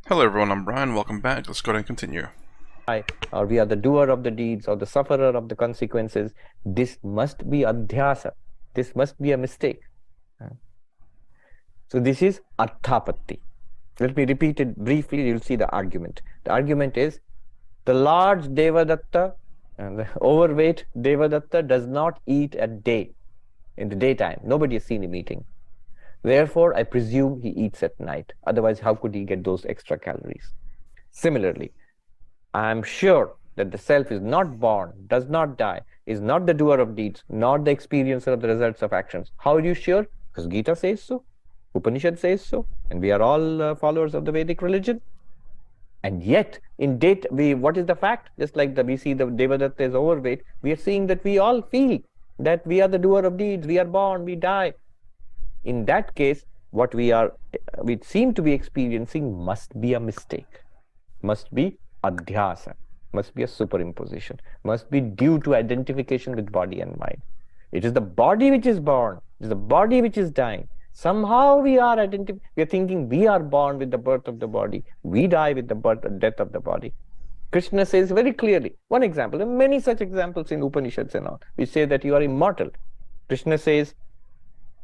Hello everyone, I'm Brian. Welcome back. Let's go ahead and continue. Or we are the doer of the deeds or the sufferer of the consequences. This must be adhyasa. This must be a mistake. So this is arthapatti. Let me repeat it briefly. You'll see the argument. The argument is the large Devadatta and the overweight Devadatta does not eat at day, in the daytime. Nobody has seen him eating. Therefore, I presume he eats at night. Otherwise, how could he get those extra calories? Similarly, I am sure that the self is not born, does not die, is not the doer of deeds, not the experiencer of the results of actions. How are you sure? Because Gita says so, Upanishad says so, and we are all followers of the Vedic religion. And yet, what is the fact? Just like we see the Devadatta is overweight, we are seeing that we all feel that we are the doer of deeds, we are born, we die. In that case, what we seem to be experiencing must be a mistake, must be adhyasa, must be a superimposition, must be due to identification with body and mind. It is the body which is born, it is the body which is dying. Somehow we are thinking we are born with the birth of the body, we die with the birth and death of the body. Krishna says very clearly, one example, there are many such examples in Upanishads and all, which say that you are immortal. Krishna says,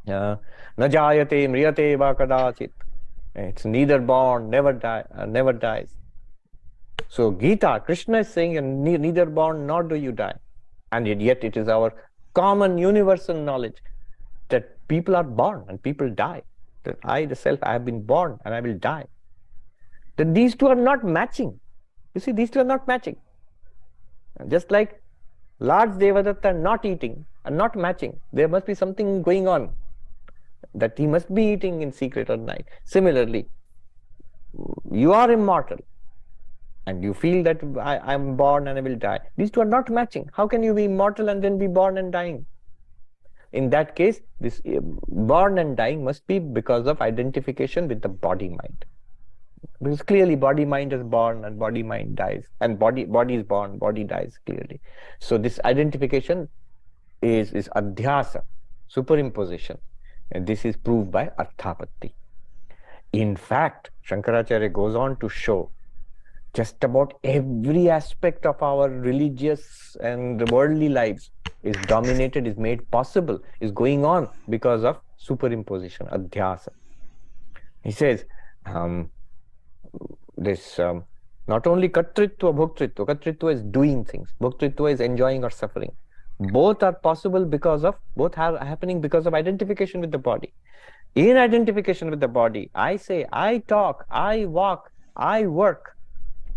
na jayate mriyate va kadachit. It's neither born, never dies. So Gita, Krishna is saying, you're neither born nor do you die. And yet it is our common universal knowledge that people are born and people die. That I, the self, I have been born and I will die. That these two are not matching. You see, these two are not matching. Just like large Devadatta not eating and not matching. There must be something going on, that he must be eating in secret at night. Similarly, you are immortal and you feel that I am born and I will die. These two are not matching. How can you be immortal and then be born and dying? In that case, this born and dying must be because of identification with the body-mind. Because clearly body-mind is born and body-mind dies. And body is born, body dies clearly. So this identification is adhyasa, superimposition. And this is proved by arthapatti. In fact, Shankaracharya goes on to show just about every aspect of our religious and worldly lives is dominated, is made possible, is going on because of superimposition, adhyasa. He says, not only kartritva, bhoktritva. Kartritva is doing things. Bhoktritva is enjoying or suffering. Both are possible both are happening because of identification with the body. In identification with the body, I say, I talk, I walk, I work.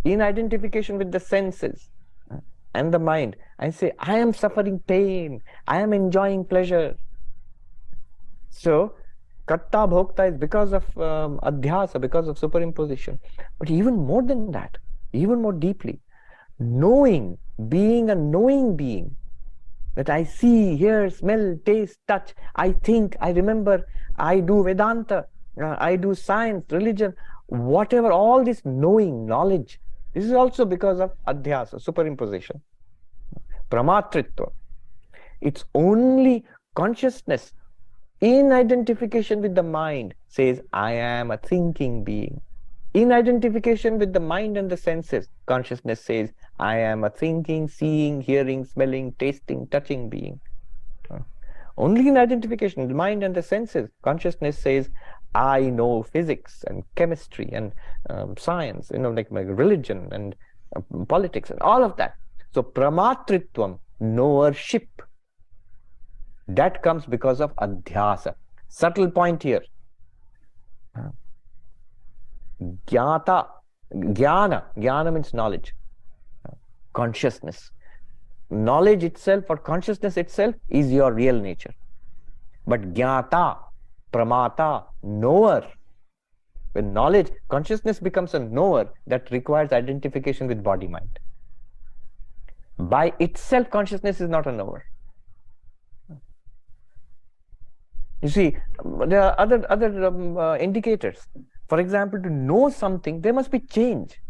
In identification with the senses and the mind, I say, I am suffering pain, I am enjoying pleasure. So, karta bhokta is because of adhyasa, because of superimposition. But even more than that, even more deeply, knowing, being a knowing being, that I see, hear, smell, taste, touch, I think, I remember, I do Vedanta, I do science, religion, whatever, all this knowing, knowledge, this is also because of adhyasa, superimposition. Pramatritva. It's only consciousness in identification with the mind says, I am a thinking being. In identification with the mind and the senses, consciousness says, I am a thinking, seeing, hearing, smelling, tasting, touching being. Only in identification with the mind and the senses, consciousness says, I know physics and chemistry and science, like my religion and politics and all of that. So pramatritvam, knowership, that comes because of adhyasa. Subtle point here. Jnata, jnana means knowledge, consciousness. Knowledge itself or consciousness itself is your real nature. But jnata, pramata, knower. When knowledge, consciousness becomes a knower, that requires identification with body-mind. By itself, consciousness is not a knower. You see, there are other indicators. For example, to know something, there must be change.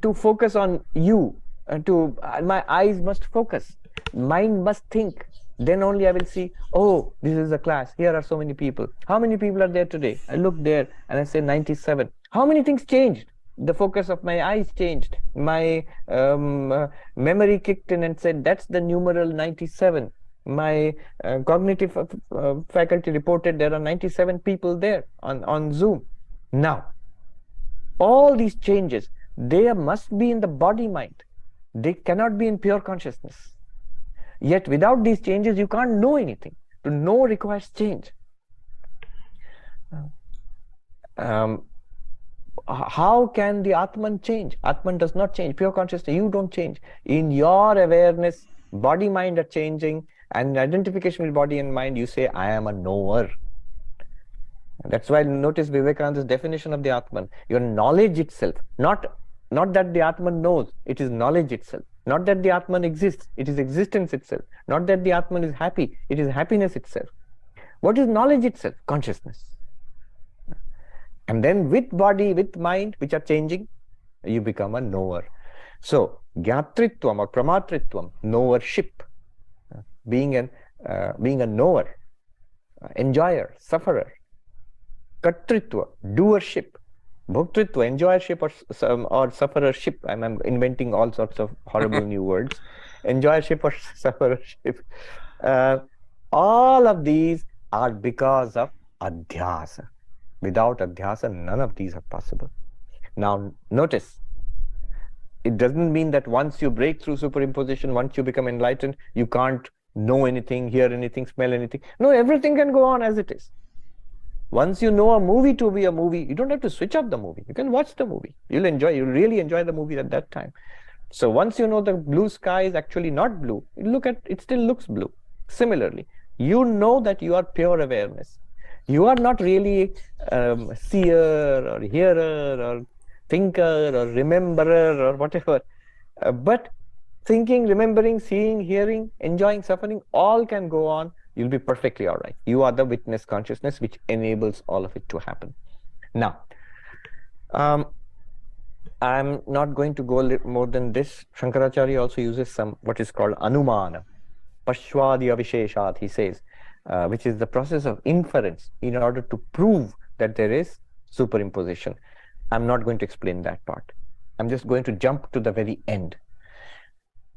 To focus on you, my eyes must focus, mind must think, Then only I will see, oh, this is a class. Here are so many people. How many people are there today? I look there and I say 97. How many things changed? The focus of my eyes changed. My memory kicked in and said, that's the numeral 97. My cognitive faculty reported there are 97 people there on Zoom. Now, all these changes, they must be in the body-mind. They cannot be in pure consciousness. Yet without these changes, you can't know anything. To know requires change. How can the Atman change? Atman does not change. Pure consciousness, you don't change. In your awareness, body, mind are changing, and identification with body and mind, you say, I am a knower. That's why notice Vivekananda's definition of the Atman. Your knowledge itself, not that the Atman knows, it is knowledge itself. Not that the Atman exists, it is existence itself. Not that the Atman is happy, it is happiness itself. What is knowledge itself? Consciousness. And then with body, with mind, which are changing, you become a knower. So, Gyatritvam or Pramatritvam, knowership, being a knower, enjoyer, sufferer. Kartritva, doership. Bhoktritva, enjoyership or sufferership. I'm inventing all sorts of horrible new words. Enjoyership or sufferership. All of these are because of Adhyasa. Without Adhyasa, none of these are possible. Now, notice, it doesn't mean that once you break through superimposition, once you become enlightened, you can't know anything, hear anything, smell anything. No, everything can go on as it is. Once you know a movie to be a movie, you don't have to switch off the movie. You can watch the movie. You'll really enjoy the movie at that time. So once you know the blue sky is actually not blue, it still looks blue. Similarly, you know that you are pure awareness. You are not really seer or hearer or thinker or rememberer or whatever. But thinking, remembering, seeing, hearing, enjoying, suffering, all can go on. You'll be perfectly all right. You are the witness consciousness which enables all of it to happen. Now, I'm not going to go more than this. Shankaracharya also uses what is called anumana, pashwadi avisheshat, he says, which is the process of inference in order to prove that there is superimposition. I'm not going to explain that part. I'm just going to jump to the very end.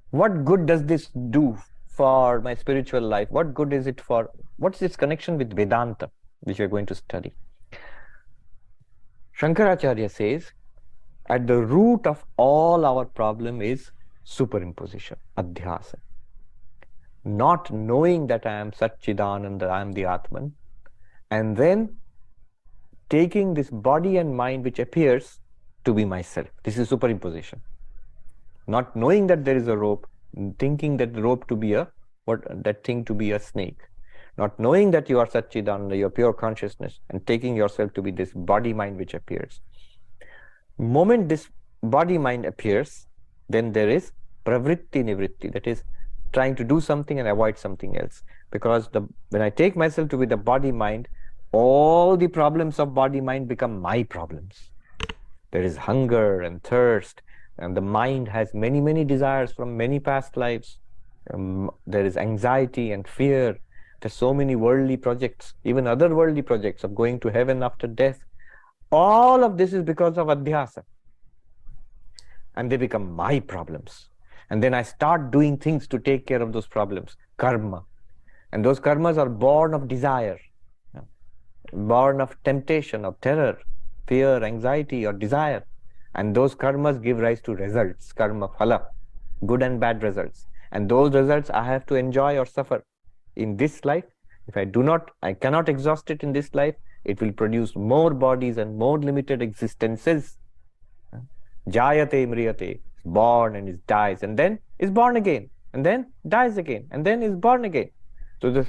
What good does this do for my spiritual life? What good is it for? What's its connection with Vedanta, which we're going to study? Shankaracharya says, at the root of all our problem is superimposition, Adhyasa. Not knowing that I am Satchidananda, I am the Atman, and then taking this body and mind which appears to be myself. This is superimposition. Not knowing that there is a rope, thinking that the rope to be that thing to be a snake. Not knowing that you are Satchidananda, your pure consciousness, and taking yourself to be this body mind which appears. Moment this body mind appears, then there is pravritti nivritti, that is trying to do something and avoid something else. Because when I take myself to be the body mind, all the problems of body mind become my problems. There is hunger and thirst, and the mind has many, many desires from many past lives. There is anxiety and fear. There's so many worldly projects, even other worldly projects of going to heaven after death. All of this is because of Adhyasa. And they become my problems. And then I start doing things to take care of those problems, karma. And those karmas are born of desire, born of temptation, of terror, fear, anxiety, or desire. And those karmas give rise to results, karma phala, good and bad results. And those results I have to enjoy or suffer in this life. If I cannot exhaust it in this life, it will produce more bodies and more limited existences. Jayate mriyate, is born and it dies, and then is born again, and then dies again, and then is born again. So the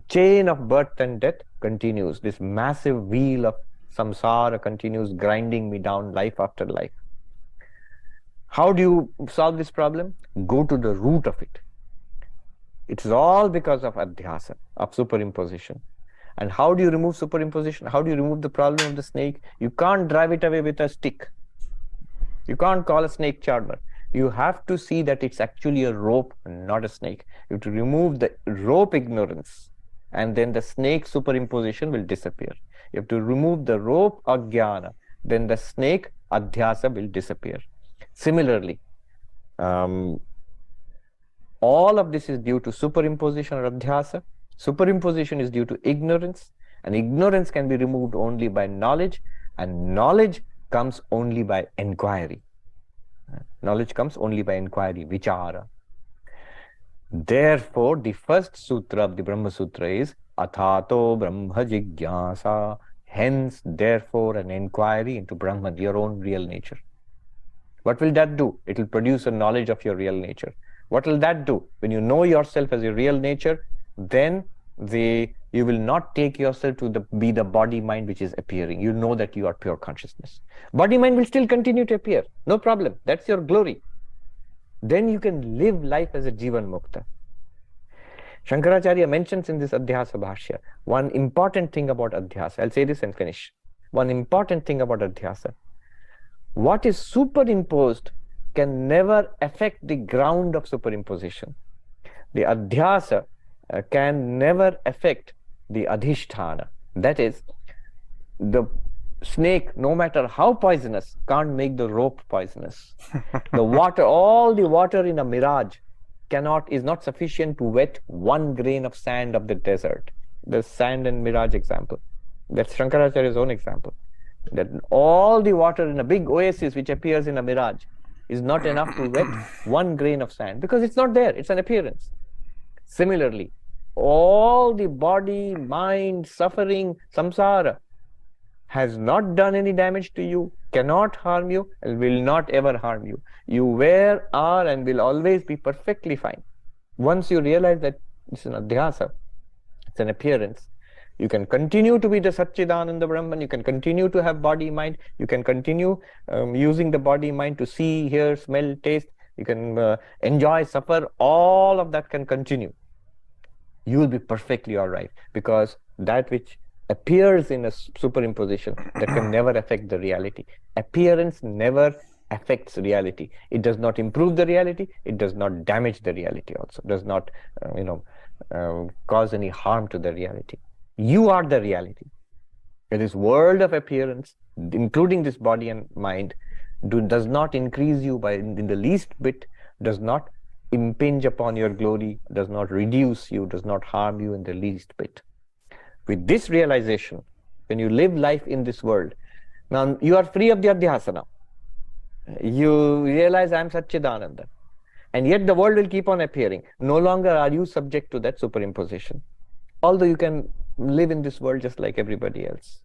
chain of birth and death continues. This massive wheel of samsara continues grinding me down life after life. How do you solve this problem? Go to the root of it. It's all because of Adhyasa, of superimposition. And how do you remove superimposition? How do you remove the problem of the snake? You can't drive it away with a stick. You can't call a snake charmer. You have to see that it's actually a rope and not a snake. You have to remove the rope ignorance, and then the snake superimposition will disappear. You have to remove the rope ajnana, then the snake adhyasa will disappear. Similarly, all of this is due to superimposition or adhyasa. Superimposition is due to ignorance, and ignorance can be removed only by knowledge, and knowledge comes only by inquiry. Knowledge comes only by inquiry, vichara. Therefore, the first sutra of the Brahma Sutra is Athato Brahma Jigyasa. Hence, therefore, an inquiry into Brahman, your own real nature. What will that do? It will produce a knowledge of your real nature. What will that do? When you know yourself as your real nature, then you will not take yourself to be the body mind which is appearing. You know that you are pure consciousness. Body mind will still continue to appear. No problem. That's your glory. Then you can live life as a Jivan Mukta. Shankaracharya mentions in this Adhyasa Bhashya one important thing about Adhyasa. I'll say this and finish. One important thing about Adhyasa. What is superimposed can never affect the ground of superimposition. The Adhyasa can never affect the Adhishthana. That is, the snake, no matter how poisonous, can't make the rope poisonous. The water, all the water in a mirage is not sufficient to wet one grain of sand of the desert. The sand and mirage example. That's Shankaracharya's own example. That all the water in a big oasis which appears in a mirage is not enough to wet one grain of sand, because it's not there, it's an appearance. Similarly, all the body, mind, suffering, samsara has not done any damage to you, cannot harm you, and will not ever harm you. You were, are, and will always be perfectly fine. Once you realize that it's an adhyasa, it's an appearance, you can continue to be the Satchidananda Brahman, you can continue to have body, mind, you can continue using the body, mind to see, hear, smell, taste, you can enjoy, suffer, all of that can continue. You will be perfectly all right, because that which appears in a superimposition, that can never affect the reality. Appearance never affects reality. It does not improve the reality, it does not damage the reality also, does not cause any harm to the reality. You are the reality. This world of appearance, including this body and mind, does not increase you by in the least bit, does not impinge upon your glory, does not reduce you, does not harm you in the least bit. With this realization, when you live life in this world, now you are free of the Adhyasa now. You realize I am Satchidananda. And yet the world will keep on appearing. No longer are you subject to that superimposition. Although you can live in this world just like everybody else.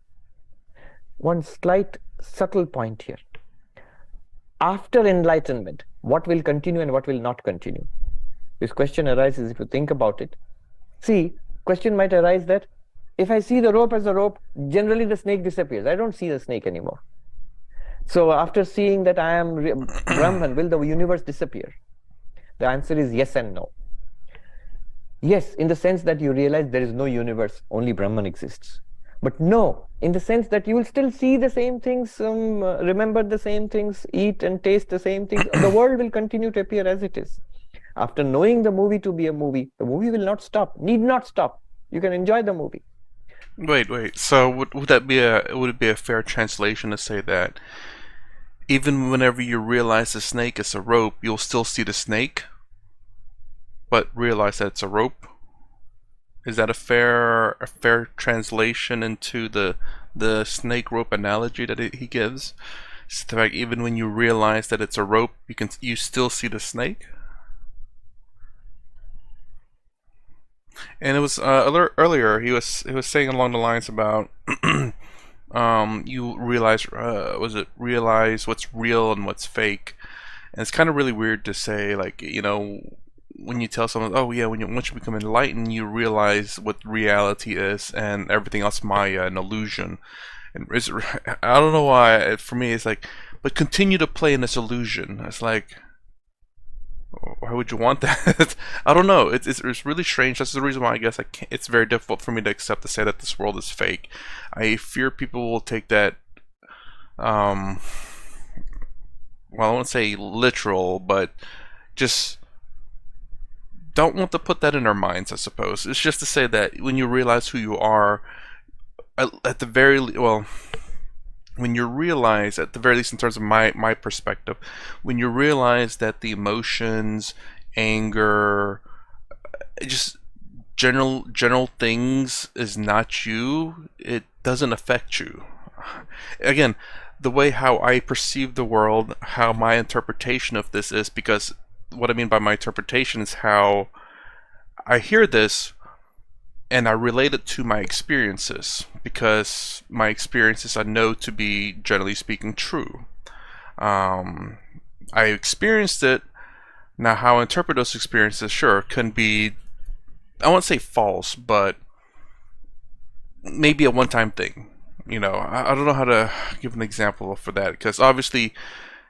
One slight subtle point here. After enlightenment, what will continue and what will not continue? This question arises if you think about it. See, question might arise that if I see the rope as a rope, generally the snake disappears. I don't see the snake anymore. So after seeing that I am Brahman, will the universe disappear? The answer is yes and no. Yes, in the sense that you realize there is no universe, only Brahman exists. But no, in the sense that you will still see the same things, remember the same things, eat and taste the same things. The world will continue to appear as it is. After knowing the movie to be a movie, the movie will not stop, need not stop. You can enjoy the movie. Wait. So would it be a fair translation to say that even whenever you realize the snake is a rope, you'll still see the snake, but realize that it's a rope? Is that a fair translation into the snake rope analogy that he gives? It's the fact even when you realize that it's a rope, you still see the snake. And it was earlier he was saying along the lines about you realize realize what's real and what's fake, and it's kind of really weird to say, like, when you tell someone, oh yeah, once you become enlightened, you realize what reality is, and everything else Maya, an illusion. And I don't know why. For me, it's like, but continue to play in this illusion. It's like, why would you want that? I don't know. It's really strange. That's the reason why I guess it's very difficult for me to accept to say that this world is fake. I fear people will take that well, I won't say literal, but just don't want to put that in our minds, I suppose. It's just to say that when you realize who you are, at the very well, when you realize, at the very least, in terms of my perspective, when you realize that the emotions, anger, just general things is not you, it doesn't affect you. Again, the way how I perceive the world, how my interpretation of this is, because what I mean by my interpretation is how I hear this and I relate it to my experiences, because my experiences I know to be, generally speaking, true. Um, I experienced it. Now, how I interpret those experiences, sure, can be, I won't say false, but maybe a one-time thing. I don't know how to give an example for that, because obviously,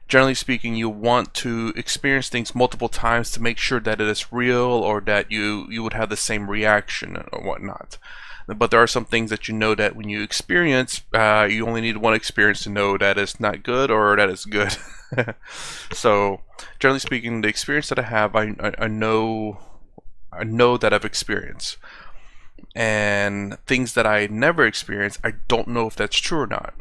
generally speaking, you want to experience things multiple times to make sure that it is real, or that you would have the same reaction or whatnot. But there are some things that you know that when you experience, you only need one experience to know that it's not good or that it's good. So, generally speaking, the experience that I have, I know that I've experienced, and things that I never experienced, I don't know if that's true or not.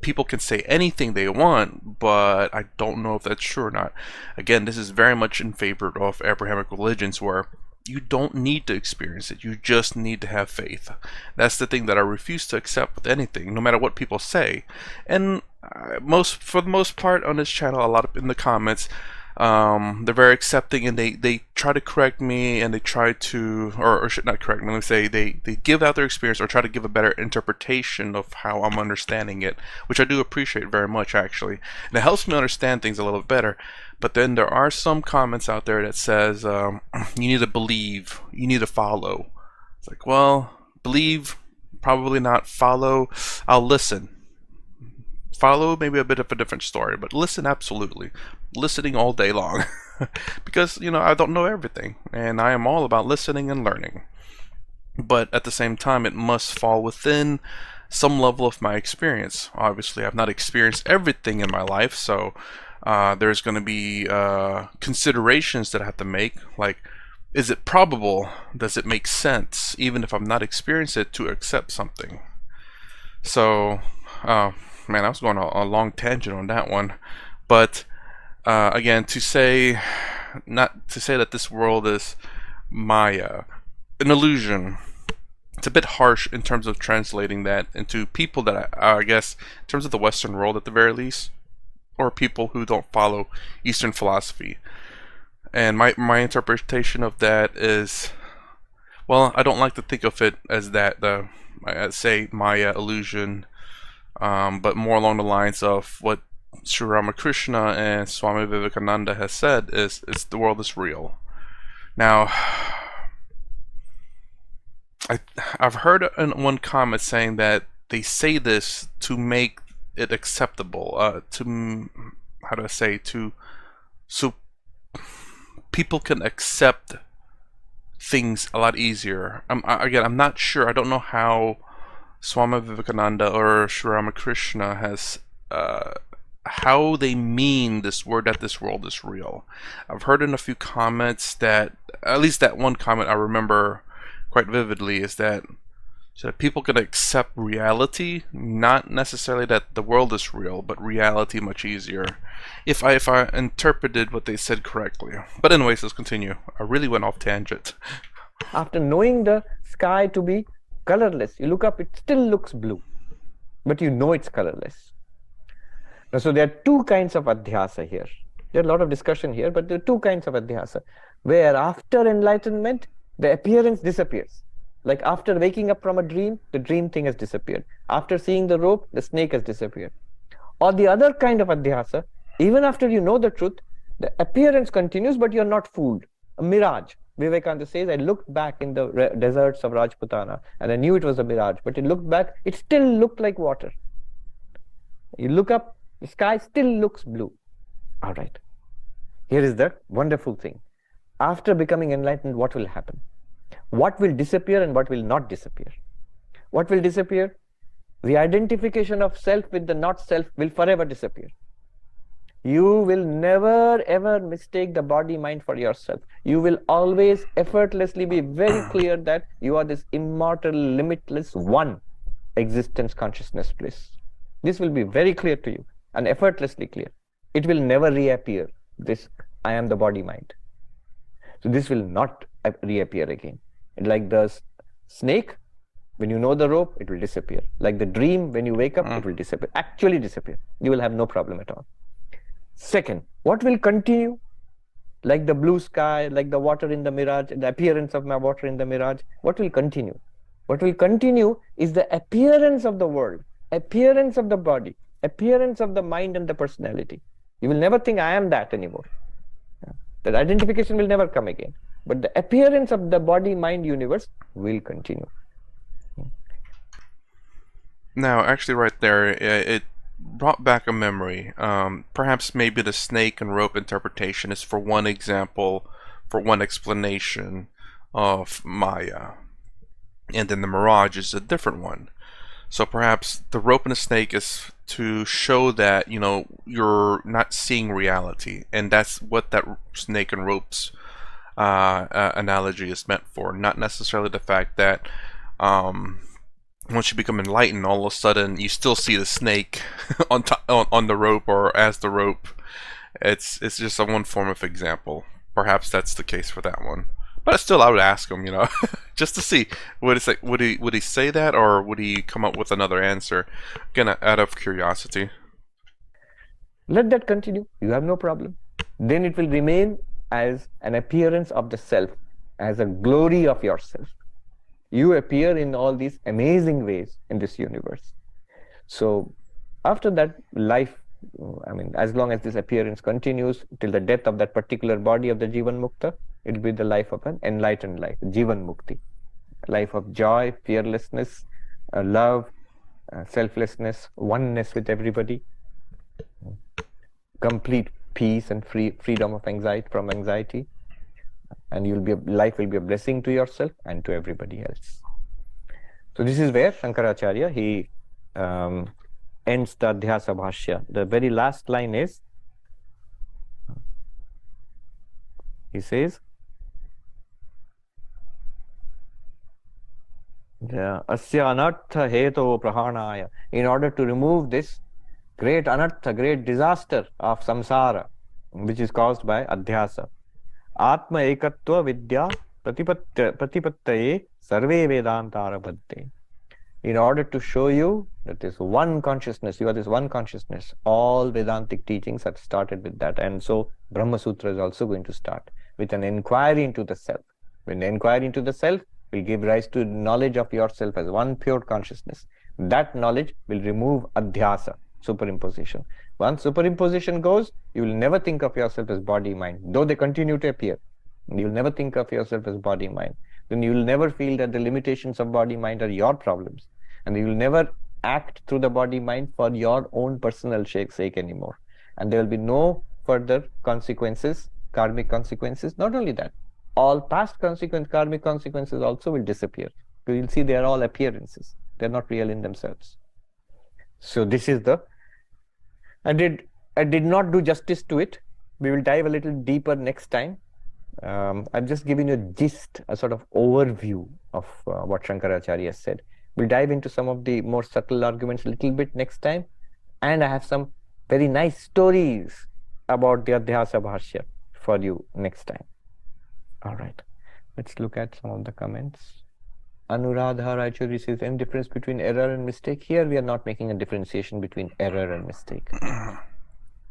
People can say anything they want, but I don't know if that's true or not. Again, this is very much in favor of Abrahamic religions, where you don't need to experience it. You just need to have faith. That's the thing that I refuse to accept with anything, no matter what people say. And for the most part on this channel, a lot of in the comments, they're very accepting, and they try to correct me, and they try to, or should not correct me, let's say they give out their experience, or try to give a better interpretation of how I'm understanding it, which I do appreciate very much, actually. And it helps me understand things a little bit better. But then there are some comments out there that says, you need to believe, you need to follow. It's like, well, believe, probably not. Follow, I'll listen. Follow, maybe a bit of a different story, but listen, absolutely. Listening all day long. Because, I don't know everything, and I am all about listening and learning. But at the same time, it must fall within some level of my experience. Obviously, I've not experienced everything in my life, so there's going to be considerations that I have to make, like, is it probable? Does it make sense, even if I've not experienced it, to accept something? So, man, I was going on a long tangent on that one. But again, not to say that this world is Maya, an illusion. It's a bit harsh in terms of translating that into people that I guess, in terms of the Western world at the very least, or people who don't follow Eastern philosophy. And my interpretation of that is, well, I don't like to think of it as that, I'd say Maya illusion, but more along the lines of what Sri Ramakrishna and Swami Vivekananda has said is the world is real. Now, I've heard in one comment saying that they say this to make it acceptable, how do I say, so people can accept things a lot easier. I'm not sure. I don't know how Swami Vivekananda or Sri Ramakrishna has how they mean this word that this world is real. I've heard in a few comments that, at least that one comment I remember quite vividly, is that so that people can accept reality, not necessarily that the world is real, but reality much easier. If I interpreted what they said correctly. But anyways, let's continue. I really went off tangent. After knowing the sky to be colorless, you look up, it still looks blue, but you know it's colorless. Now, so there are two kinds of adhyasa here. There are a lot of discussion here, but there are two kinds of adhyasa, where after enlightenment, the appearance disappears. Like after waking up from a dream, the dream thing has disappeared. After seeing the rope, the snake has disappeared. Or the other kind of adhyasa, even after you know the truth, the appearance continues, but you're not fooled. A mirage. Vivekananda says, I looked back in the deserts of Rajputana and I knew it was a mirage, but it looked back, it still looked like water. You look up, the sky still looks blue. All right. Here is the wonderful thing. After becoming enlightened, what will happen? What will disappear and what will not disappear? What will disappear? The identification of self with the not self will forever disappear. You will never ever mistake the body mind for yourself. You will always effortlessly be very clear that you are this immortal, limitless one existence consciousness bliss. This will be very clear to you and effortlessly clear. It will never reappear, this I am the body mind. So this will not reappear again. Like the snake, when you know the rope, it will disappear. Like the dream, when you wake up, it will disappear. Actually disappear. You will have no problem at all. Second, what will continue? Like the blue sky, like the water in the mirage, the appearance of my water in the mirage, what will continue? What will continue is the appearance of the world, appearance of the body, appearance of the mind and the personality. You will never think I am that anymore. That identification will never come again. But the appearance of the body-mind universe will continue. Now, actually, right there, it brought back a memory. Perhaps maybe the snake and rope interpretation is for one example, for one explanation of Maya. And then the mirage is a different one. So perhaps the rope and the snake is to show that, you know, you're not seeing reality. And that's what that snake and ropes analogy is meant for. Not necessarily the fact that once you become enlightened, all of a sudden you still see the snake on the rope or as the rope. It's just a one form of example. Perhaps that's the case for that one. But still, I would ask him, you know, just to see would he say that, or would he come up with another answer? Again, out of curiosity. Let that continue. You have no problem. Then it will remain as an appearance of the self, as a glory of yourself. You appear in all these amazing ways in this universe. So after that, life, I mean, as long as this appearance continues till the death of that particular body of the Jivan Mukta, it will be the life of an enlightened life, Jivan Mukti. Life of joy, fearlessness, love, selflessness, oneness with everybody, complete peace and freedom of anxiety from anxiety. And life will be a blessing to yourself and to everybody else. So this is where Shankaracharya, he ends the Adhyasa Bhashya. The very last line is, he says, Asya anartha heto prahanaya. In order to remove this great anartha, great disaster of samsara, which is caused by Adhyasa, Atma ekatva vidya pratipattaye sarve vedanta arabhante. In order to show you that this one consciousness, you are this one consciousness, all Vedantic teachings have started with that. And so Brahma Sutra is also going to start with an inquiry into the self. When the inquiry into the self will give rise to knowledge of yourself as one pure consciousness. That knowledge will remove Adhyasa, superimposition. Once superimposition goes, you will never think of yourself as body-mind, though they continue to appear. You will never think of yourself as body-mind. Then you will never feel that the limitations of body-mind are your problems. And you will never act through the body-mind for your own personal sake anymore. And there will be no further consequences, karmic consequences. Not only that, all past karmic consequences also will disappear. You will see they are all appearances. They're not real in themselves. So this is I did not do justice to it. We will dive a little deeper next time. I've just given you a gist, a sort of overview of what Shankaracharya said. We'll dive into some of the more subtle arguments a little bit next time. And I have some very nice stories about the Adhyasa Bhashya for you next time. All right. Let's look at some of the comments. Anuradha Raichuri says, any difference between error and mistake? Here we are not making a differentiation between error and mistake.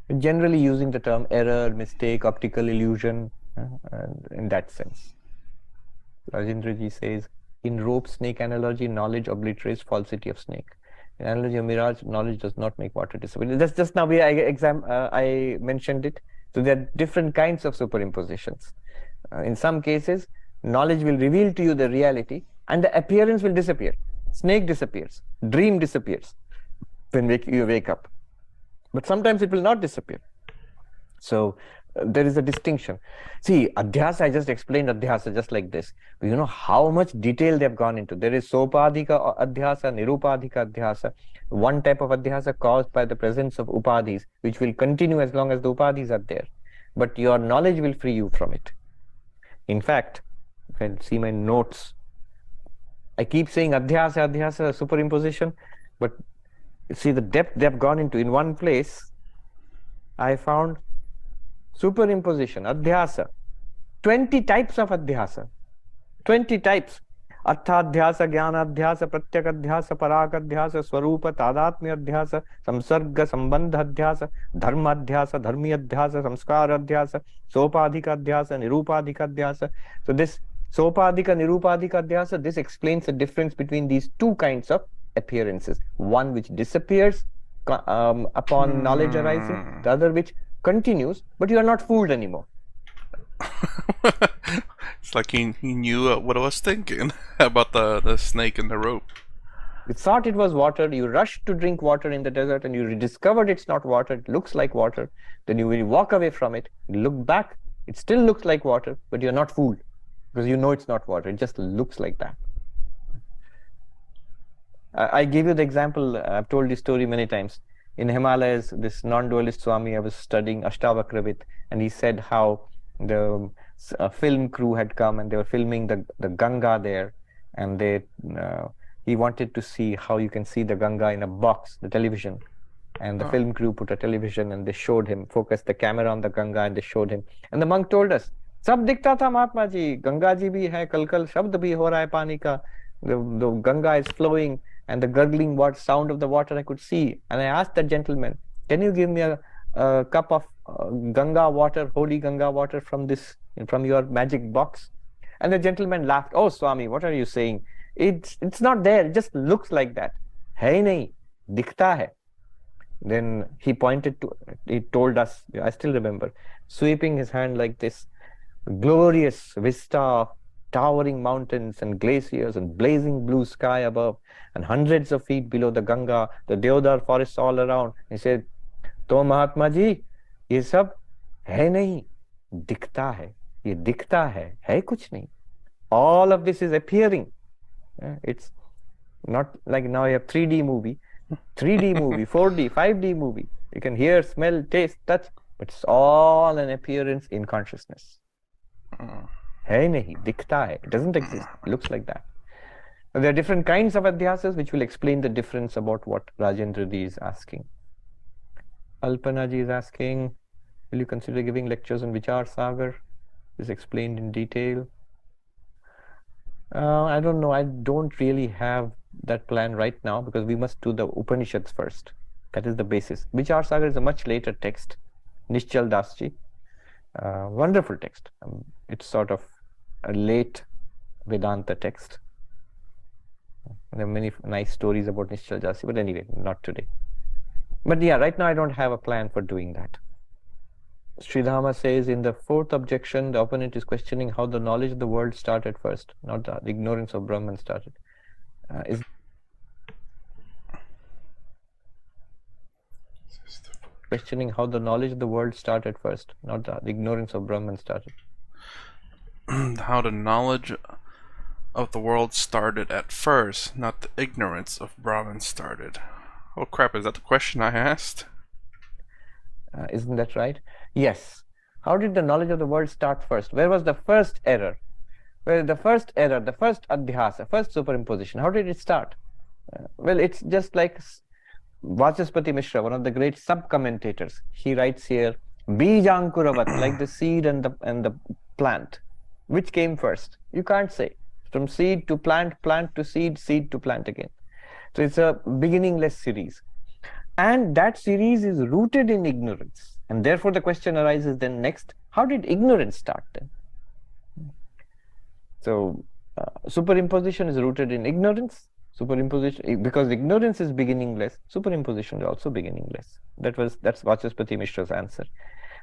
We're generally using the term error, mistake, optical illusion in that sense. Rajendraji says, in rope snake analogy, knowledge obliterates falsity of snake. In analogy of mirage, knowledge does not make water disappear. That's just now I mentioned it. So there are different kinds of superimpositions. In some cases, knowledge will reveal to you the reality and the appearance will disappear. Snake disappears, dream disappears when you wake up. But sometimes it will not disappear. So there is a distinction. See, Adhyasa, I just explained Adhyasa just like this. But you know how much detail they've gone into. There is Sopadhika Adhyasa, Nirupadhika Adhyasa. One type of Adhyasa caused by the presence of Upadhis, which will continue as long as the Upadhis are there. But your knowledge will free you from it. In fact, if I see my notes, I keep saying Adhyasa, Adhyasa, superimposition, but see the depth they've gone into. In one place, I found superimposition, Adhyasa, 20 types of Adhyasa, 20 types. Arthadhyasa, Jnanadhyasa, Pratyakadhyasa, Parakadhyasa, Swarupa, Tadatmya Adhyasa, Samsarga, Sambandha Adhyasa, Dharma Adhyasa, Dharmi Adhyasa, Samskara Adhyasa, Sopadhika Adhyasa, Nirupadhika Adhyasa. So this Sopadhika, Nirupadhika Adhyasa, this explains the difference between these two kinds of appearances. One which disappears upon knowledge arising, the other which continues, but you are not fooled anymore. It's like he knew what I was thinking about the snake and the rope. You thought it was water, you rushed to drink water in the desert, and you discovered it's not water, it looks like water. Then you will walk away from it, you look back, it still looks like water, but you're not fooled because you know it's not water, it just looks like that. I give you the example, I've told this story many times. In Himalayas, this non-dualist Swami I was studying Ashtavakra with, and he said how the film crew had come and they were filming the Ganga there, and he wanted to see how you can see the Ganga in a box, the television. And the film crew put a television and they showed him, focused the camera on the Ganga and they showed him. And the monk told us, Sab dikhta tha Mahatma ji, Ganga ji bhi hai, kal shabd bhi ho raha hai pani ka. The Ganga is flowing and the gurgling sound of the water I could see. And I asked that gentleman, can you give me a cup of Ganga water, holy Ganga water from your magic box? And the gentleman laughed. Oh, Swami, what are you saying? It's not there. It just looks like that. Hai nahi, dikhta hai. Then he told us, I still remember, sweeping his hand like this, glorious vista of towering mountains and glaciers and blazing blue sky above and hundreds of feet below the Ganga, the Deodar forests all around. He said, तो महात्मा जी ये सब है नहीं, दिखता है, ये दिखता है कुछ नहीं. All of this is appearing. It's not like now you have 3D movie, 4D, 5D movie. You can hear, smell, taste, touch, but it's all an appearance in consciousness. है नहीं, दिखता है. It doesn't exist. It looks like that. Now, there are different kinds of adhyasas which will explain the difference about what Rajendra Ji is asking. Alpana Ji is asking, will you consider giving lectures on Vichar Sagar? Is explained in detail. I don't know. I don't really have that plan right now because we must do the Upanishads first. That is the basis. Vichar Sagar is a much later text. Nishchal Das Ji. Wonderful text. It's sort of a late Vedanta text. There are many nice stories about Nishchal Das Ji, but anyway, not today. But yeah, right now I don't have a plan for doing that. Sridhama says, in the fourth objection, the opponent is questioning how the knowledge of the world started first, not the ignorance of Brahman started. Questioning how the knowledge of the world started first, not the ignorance of Brahman started. How the knowledge of the world started at first, not the ignorance of Brahman started. Oh crap, is that the question I asked? Isn't that right? Yes. How did the knowledge of the world start first? Where was the first error? The first adhyasa, first superimposition, how did it start? Well, it's just like Vachaspati Mishra, one of the great sub-commentators. He writes here, Bijankuravat, like the seed and the plant. Which came first? You can't say. From seed to plant, plant to seed, seed to plant again. So it's a beginningless series. And that series is rooted in ignorance. And therefore the question arises then next, how did ignorance start then? So superimposition is rooted in ignorance. Superimposition, because ignorance is beginningless, superimposition is also beginningless. That's Vachaspati Mishra's answer.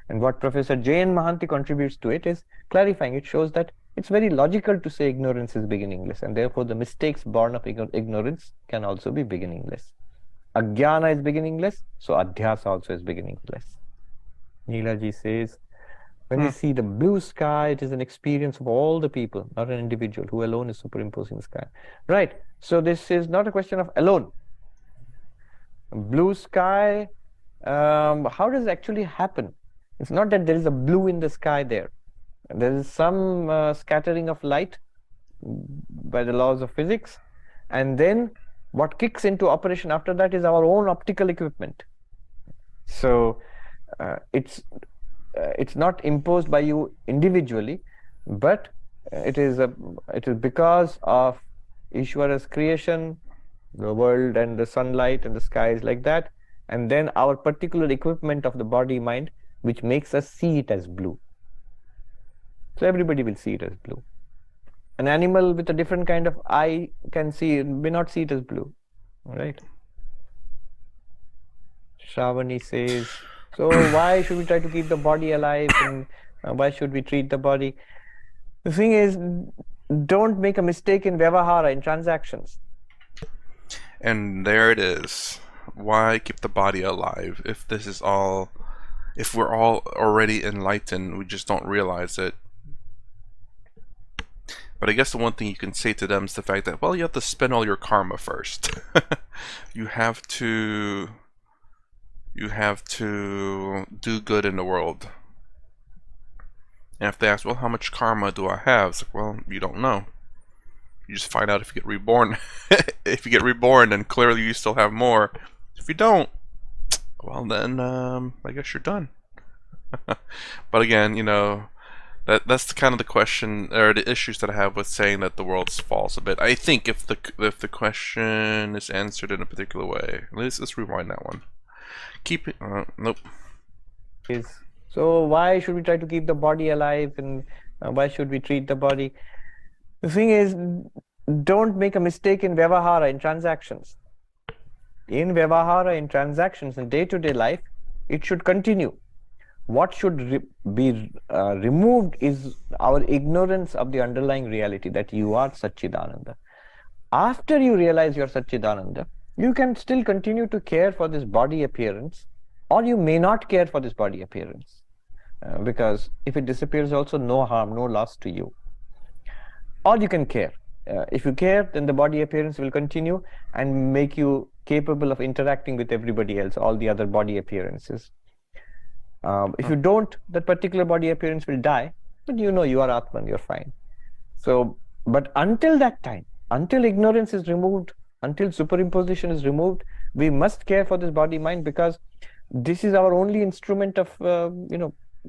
And what Professor J.N. Mahanti contributes to it is clarifying. It shows that it's very logical to say ignorance is beginningless, and therefore the mistakes born of ignorance can also be beginningless. Ajnana is beginningless, so Adhyasa also is beginningless. Neela ji says, When we see the blue sky, it is an experience of all the people, not an individual who alone is superimposing the sky. Right. So this is not a question of alone. Blue sky, how does it actually happen? It's not that there is a blue in the sky there. There is some scattering of light by the laws of physics. And then what kicks into operation after that is our own optical equipment. So it's not imposed by you individually, but it is because of Ishvara's creation, the world and the sunlight and the skies like that, and then our particular equipment of the body mind, which makes us see it as blue. So everybody will see it as blue. An animal with a different kind of eye may not see it as blue, right? Shravani says, so why should we try to keep the body alive, and why should we treat the body? The thing is, don't make a mistake in vyavahara, in transactions. And there it is. Why keep the body alive if we're all already enlightened, we just don't realize it. But I guess the one thing you can say to them is the fact that, well, you have to spend all your karma first. you have to do good in the world. And if they ask, well, how much karma do I have? It's like, well, you don't know. You just find out if you get reborn. If you get reborn, then clearly you still have more. If you don't, well then, I guess you're done. But again, you know, that's kind of the question, or the issues that I have with saying that the world's false a bit. I think if the question is answered in a particular way, let's rewind that one. Keep it. Nope. So why should we try to keep the body alive, and why should we treat the body? The thing is, don't make a mistake in vyavahara, in transactions. In vyavahara, in transactions, in day-to-day life, it should continue. What should be removed is our ignorance of the underlying reality, that you are Satchidananda. After you realize you are Satchidananda, you can still continue to care for this body appearance, or you may not care for this body appearance. Because if it disappears also, no harm, no loss to you. Or you can care. If you care, then the body appearance will continue and make you capable of interacting with everybody else, all the other body appearances. If you don't, that particular body appearance will die, but you know you are Atman, you're fine. So, but until that time, until ignorance is removed, until superimposition is removed, we must care for this body mind, because this is our only instrument of,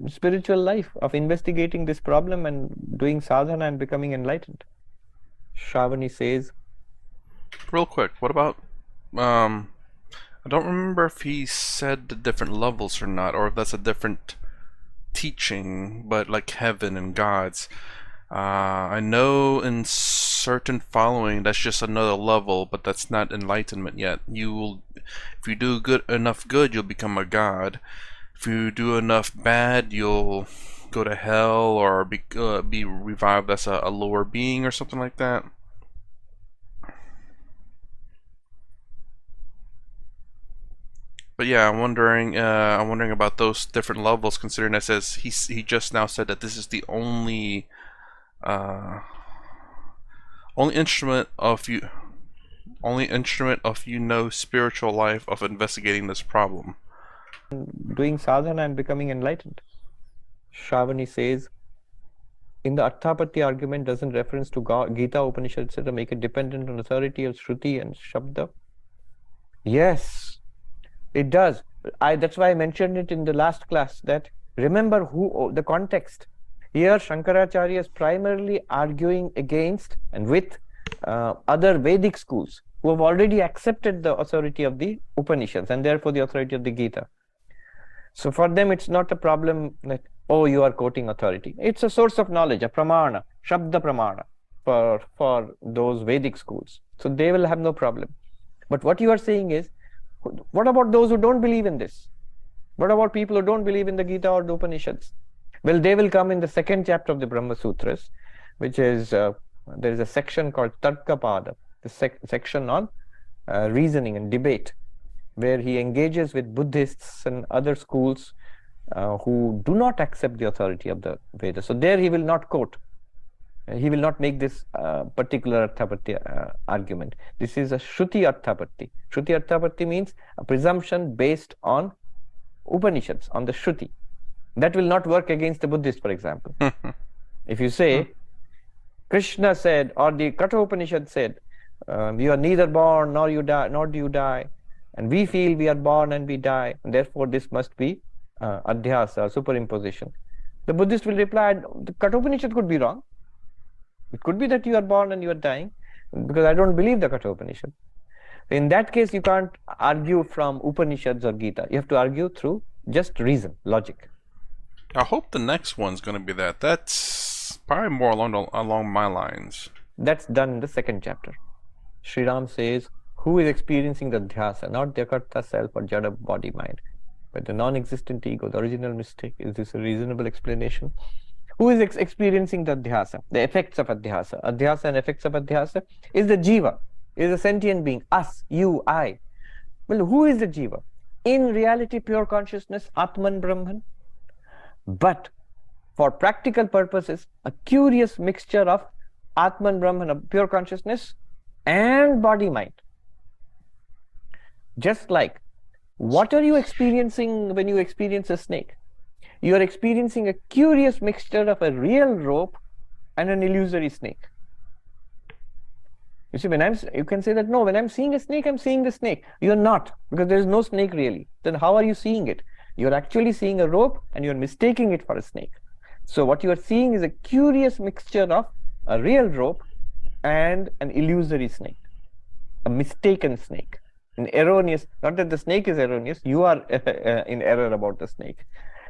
spiritual life, of investigating this problem and doing sadhana and becoming enlightened. Shravani says, real quick, what about I don't remember if he said the different levels or not, or if that's a different teaching, but like heaven and gods. I know in certain following that's just another level, but that's not enlightenment yet. If you do enough good, you'll become a god. If you do enough bad, you'll go to hell or be revived as a lower being or something like that. But yeah, I'm wondering about those different levels, considering that says he just now said that this is the only instrument of spiritual life of investigating this problem. Doing sadhana and becoming enlightened. Shravani says, in the Arthapatti argument, doesn't reference to Gita, Upanishad, etc. make it dependent on authority of Shruti and Shabda? Yes, it does. That's why I mentioned it in the last class, that remember the context. Here, Shankaracharya is primarily arguing against and with other Vedic schools who have already accepted the authority of the Upanishads and therefore the authority of the Gita. So for them, it's not a problem that, oh, you are quoting authority. It's a source of knowledge, a pramana, Shabda pramana for those Vedic schools. So they will have no problem. But what you are saying is, what about those who don't believe in this? What about people who don't believe in the Gita or the Upanishads? Well, they will come in the second chapter of the Brahma Sutras, which is, there is a section called Tarkapada, the section on reasoning and debate, where he engages with Buddhists and other schools who do not accept the authority of the Vedas. So there he will not quote. He will not make this particular Arthapatti argument. This is a Shruti Arthapatti. Shruti Arthapatti means a presumption based on Upanishads, on the Shruti. That will not work against the Buddhist, for example. If you say, Krishna said, or the Katha Upanishad said, you are neither born nor you die, nor do you die, and we feel we are born and we die, and therefore this must be Adhyasa, superimposition. The Buddhist will reply, the Katha Upanishad could be wrong. It could be that you are born and you are dying, because I don't believe the Katha Upanishad. In that case, you can't argue from Upanishads or Gita. You have to argue through just reason, logic. I hope the next one's going to be that. That's probably more along my lines. That's done in the second chapter. Sri Ram says, who is experiencing the Adhyasa, not the Karta self or Jada body mind, but the non-existent ego, the original mistake? Is this a reasonable explanation? Who is experiencing the Adhyasa, the effects of Adhyasa? Adhyasa and effects of Adhyasa is the Jiva, is a sentient being, us, you, I. Well, who is the Jiva? In reality, pure consciousness, Atman Brahman. But for practical purposes, a curious mixture of Atman Brahman, of pure consciousness, and body mind. Just like, what are you experiencing when you experience a snake? You are experiencing a curious mixture of a real rope and an illusory snake. You see, you can say that, no, when I'm seeing a snake, I'm seeing the snake. You're not, because there is no snake really. Then how are you seeing it? You're actually seeing a rope and you're mistaking it for a snake. So what you are seeing is a curious mixture of a real rope and an illusory snake, a mistaken snake, an erroneous, not that the snake is erroneous, you are in error about the snake.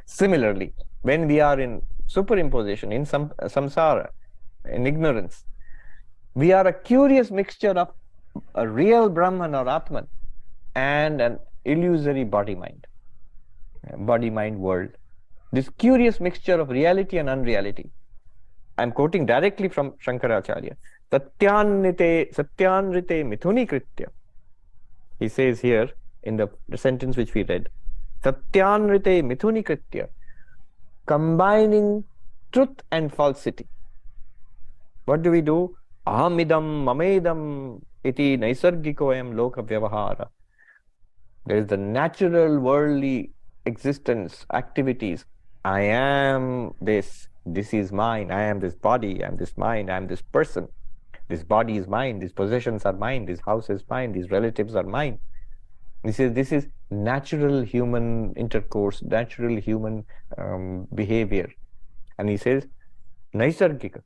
Similarly, when we are in superimposition, in samsara, in ignorance, we are a curious mixture of a real Brahman or Atman and an illusory body-mind world. This curious mixture of reality and unreality. I'm quoting directly from Shankaracharya. Satyanrite mithuni kritya. He says here in the sentence which we read, Satyanrite mithuni kritya, combining truth and falsity. What do we do? Ahamidam mamedam iti naisargikoyam loka vyavahara. There is the natural worldly existence, activities. I am this is mine, I am this body, I am this mind, I am this person. This body is mine, these possessions are mine, this house is mine, these relatives are mine. This is natural human intercourse, natural human behavior. And he says, naisargika.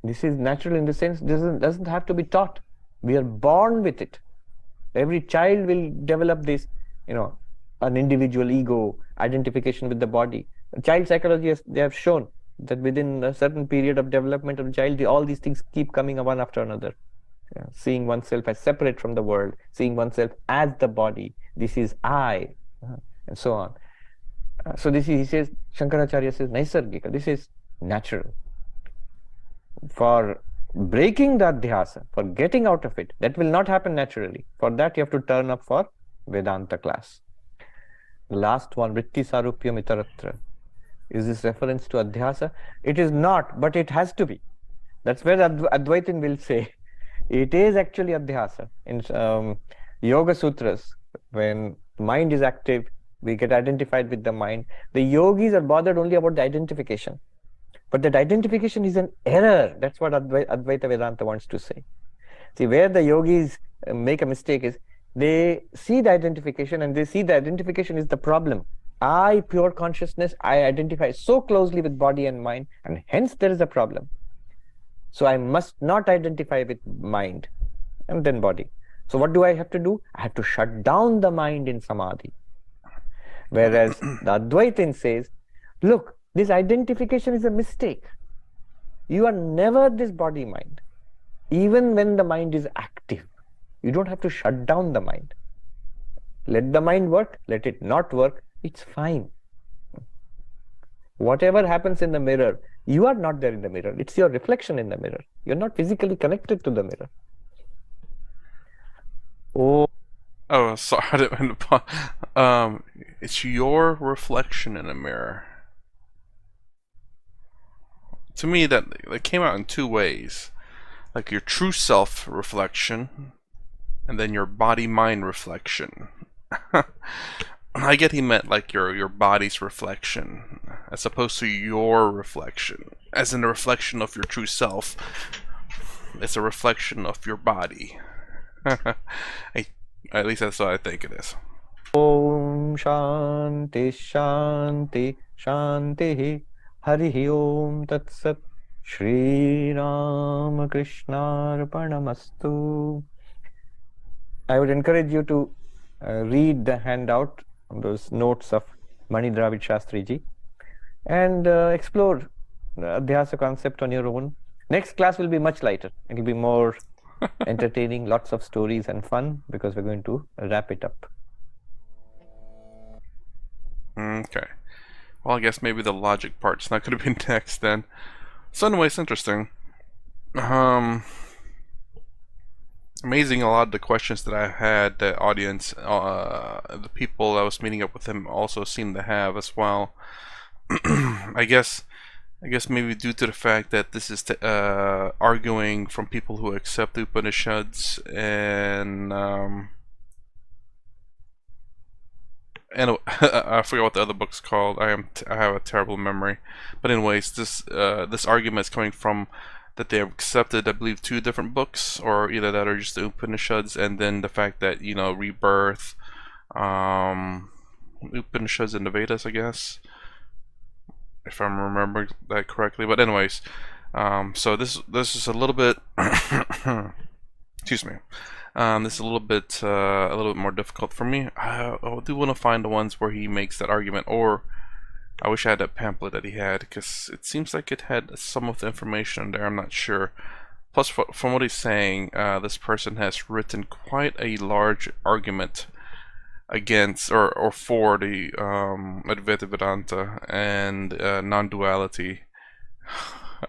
This is natural in the sense, doesn't have to be taught. We are born with it. Every child will develop this, an individual ego, identification with the body. Child psychologists, they have shown that within a certain period of development of the child, all these things keep coming one after another. Seeing oneself as separate from the world, seeing oneself as the body, this is I, and so on. So this is, he says, Shankaracharya says, naisargika, this is natural. For breaking the adhyasa, for getting out of it, that will not happen naturally. For that you have to turn up for Vedanta class. The last one, Vritti Sarupyam Itaratra. Is this reference to adhyasa? It is not, but it has to be. That's where Advaitin will say, it is actually adhyasa. In Yoga Sutras, when mind is active, we get identified with the mind. The yogis are bothered only about the identification. But that identification is an error. That's what Advaita Vedanta wants to say. See, where the yogis make a mistake is, they see the identification and they see the identification is the problem. I, pure consciousness, I identify so closely with body and mind, and hence there is a problem. So I must not identify with mind and then body. So what do I have to do? I have to shut down the mind in samadhi. Whereas the Advaitin says, look, this identification is a mistake. You are never this body-mind. Even when the mind is active, you don't have to shut down the mind. Let the mind work, let it not work, it's fine. Whatever happens in the mirror, you are not there in the mirror. It's your reflection in the mirror. You're not physically connected to the mirror. Oh. Oh, sorry. I didn't mean to it's your reflection in a mirror. To me, that came out in two ways. Like your true self reflection, and then your body-mind reflection. I get he meant like your body's reflection, as opposed to your reflection, as in the reflection of your true self. It's a reflection of your body. At least that's what I think it is. Om Shanti Shanti Shanti Hari Om Tat Sat Shri Ram Krishna Arpanamastu. I would encourage you to read the handout, those notes of Mani Dravid Shastri ji, and explore the Adhyasa concept on your own. Next class will be much lighter. It will be more entertaining, lots of stories and fun, because we're going to wrap it up. Okay. Well, I guess maybe the logic part's not going to be next then. So anyway, it's interesting. Amazing, a lot of the questions that I had, the audience, the people I was meeting up with him also seemed to have as well. I guess maybe due to the fact that this is arguing from people who accept the Upanishads and I forgot what the other book's called. I have a terrible memory. But anyways, this argument is coming from that they have accepted, I believe, 2 different books, or either that or just the Upanishads, and then the fact that, you know, rebirth, Upanishads and the Vedas, I guess, if I'm remembering that correctly. But anyways, so this is a little bit excuse me. This is a little bit more difficult for me. I do want to find the ones where he makes that argument, or I wish I had that pamphlet that he had, because it seems like it had some of the information there. I'm not sure. Plus, from what he's saying, this person has written quite a large argument against or for the Advaita Vedanta and non-duality.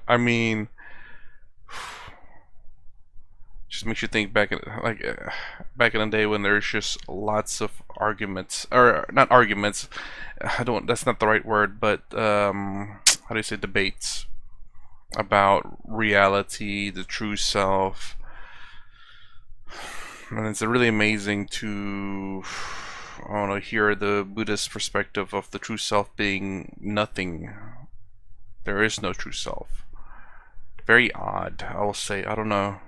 I mean, just makes you think back in back in the day when there's just lots of arguments, or not arguments. That's not the right word, but how do you say, debates about reality, the true self. And it's really amazing to, I don't know, hear the Buddhist perspective of the true self being nothing. There is no true self. Very odd, I will say. I don't know.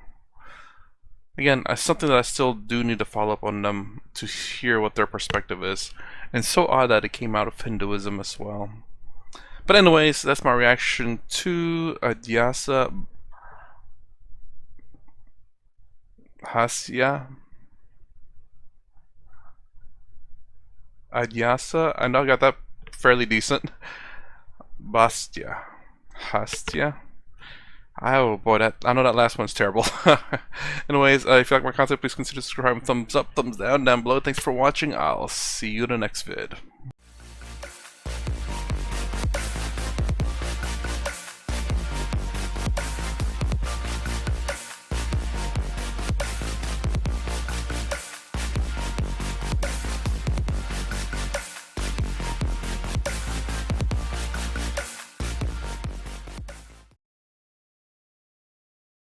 Again, something that I still do need to follow up on them to hear what their perspective is. And so odd that it came out of Hinduism as well. But anyways, that's my reaction to Adhyasa, Bhashya, Adhyasa. I know I got that fairly decent. Bhashya, Hastya. Oh boy, I know that last one's terrible. Anyways, if you like my content, please consider subscribing, thumbs up, thumbs down below. Thanks for watching. I'll see you in the next vid.